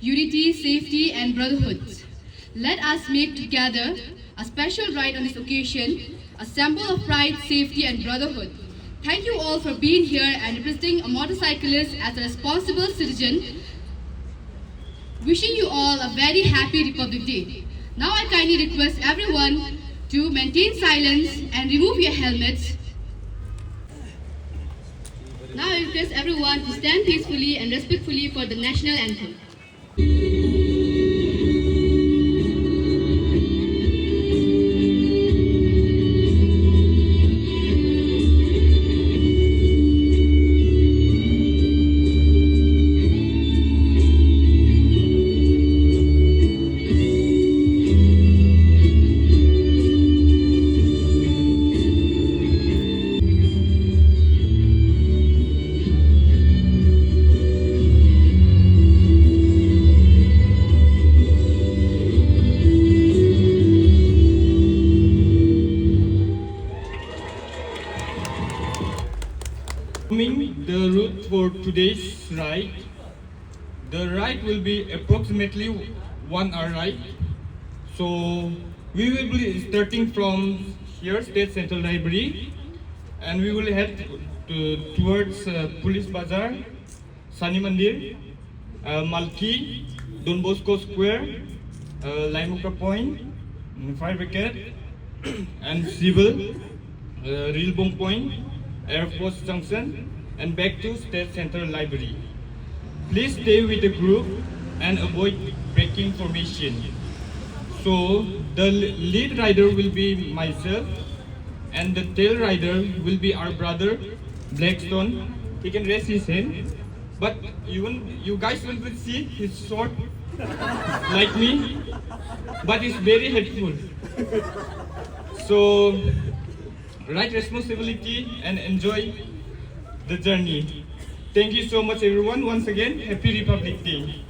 Unity, safety and brotherhood. Let us make together a special ride on this occasion, a symbol of pride, safety and brotherhood. Thank you all for being here and representing a motorcyclist as a responsible citizen. Wishing you all a very happy Republic Day. Now I kindly request everyone to maintain silence and remove your helmets. Now I request everyone to stand peacefully and respectfully for the national anthem. The route for today's ride. The ride will be approximately 1 hour ride. So we will be starting from here, State Central Library, and we will head towards Police Bazaar, Sani Mandir, Malki, Don Bosco Square, Laimuka Point, Fire Brigade, and Civil, Rilbong Point, Air Force Junction, and back to State Central Library. Please stay with the group and avoid breaking formation. So the lead rider will be myself, and the tail rider will be our brother Blackstone. He can raise his hand, but you guys will see he's short like me, but he's very helpful. So ride responsibility and enjoy the journey. Thank you so much everyone. Once again, Happy Republic Day.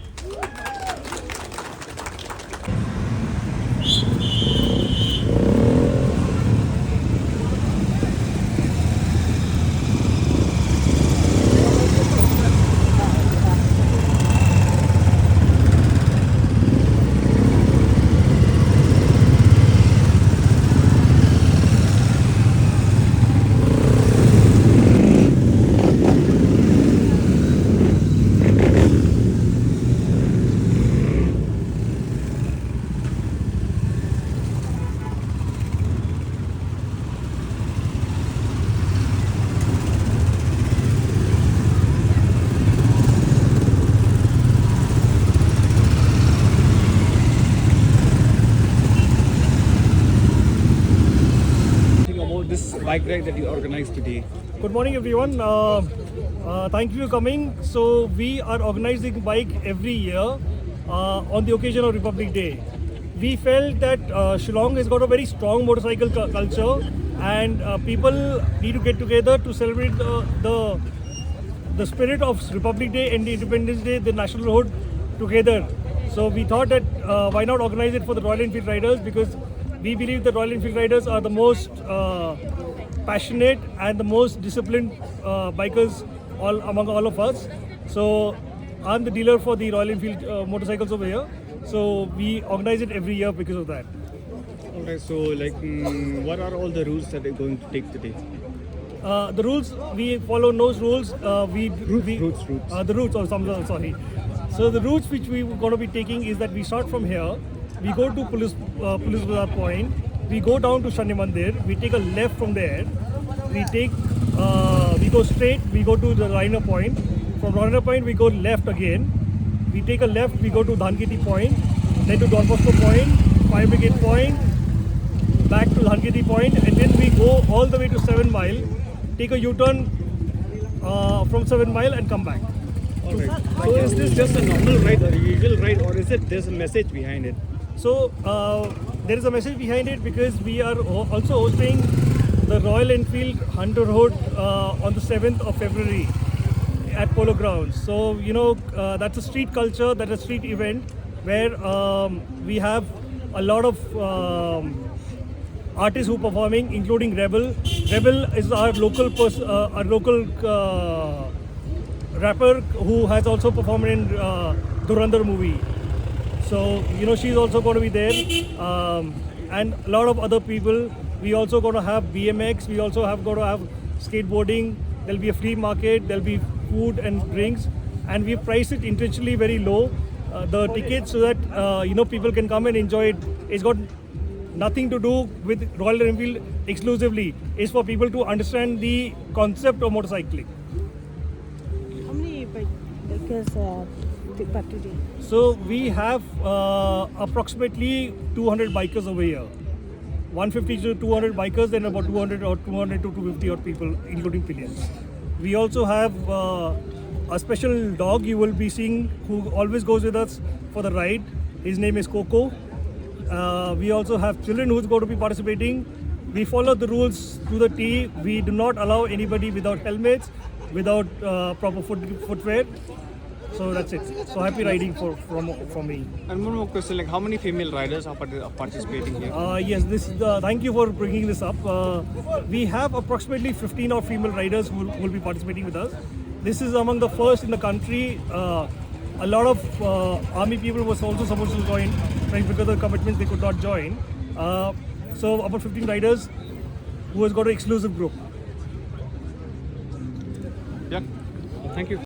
This bike ride that you organized today. Good morning everyone. Thank you for coming. So we are organizing bike every year on the occasion of Republic Day. We felt that Shillong has got a very strong motorcycle culture, and people need to get together to celebrate the spirit of Republic Day and the Independence Day, the national road together. So we thought that why not organize it for the Royal Enfield riders, because we believe the Royal Enfield riders are the most passionate and the most disciplined bikers among all of us. So I'm the dealer for the Royal Enfield motorcycles over here. So we organize it every year because of that. Okay, so what are all the routes that you're going to take today? The rules, we follow those rules. Roots. The routes, or some, sorry. So the routes which we were going to be taking is that we start from here, we go to Police Bazaar Point, we go down to Shani Mandir, we take a left from there, we go straight, we go to the Rhino Point. From Rhino Point, we go left again. We take a left, we go to Dhanketi Point, then to Don Bosco Point, Fire Brigade Point, back to Dhanketi Point, and then we go all the way to 7 Mile, take a U-turn from 7 Mile and come back. Alright. So is this just a normal ride or a usual ride, or is it there's a message behind it? So there is a message behind it because we are also hosting the Royal Enfield Hunterhood on the 7th of February at Polo Grounds. So that's a street culture, that's a street event where we have a lot of artists who are performing, including Rebel. Rebel is our local rapper who has also performed in Durandar movie. So she's also going to be there, and a lot of other people. We also going to have BMX. We also going to have skateboarding. There'll be a flea market. There'll be food and drinks, and we priced it intentionally very low, the tickets, so that people can come and enjoy it. It's got nothing to do with Royal Enfield exclusively. It's for people to understand the concept of motorcycling. How many bikers take part today? So we have approximately 200 bikers over here. 150 to 200 bikers, then about 200 to 250 odd people, including pillions. We also have a special dog you will be seeing who always goes with us for the ride. His name is Coco. We also have children who's going to be participating. We follow the rules to the T. We do not allow anybody without helmets, without proper footwear. So that's it. So happy riding from me. And one more question, like how many female riders are participating here? Yes, thank you for bringing this up. We have approximately 15 of female riders who will be participating with us. This is among the first in the country. A lot of army people was also supposed to join, but because of commitments they could not join. So about 15 riders who has got an exclusive group. Yeah, thank you.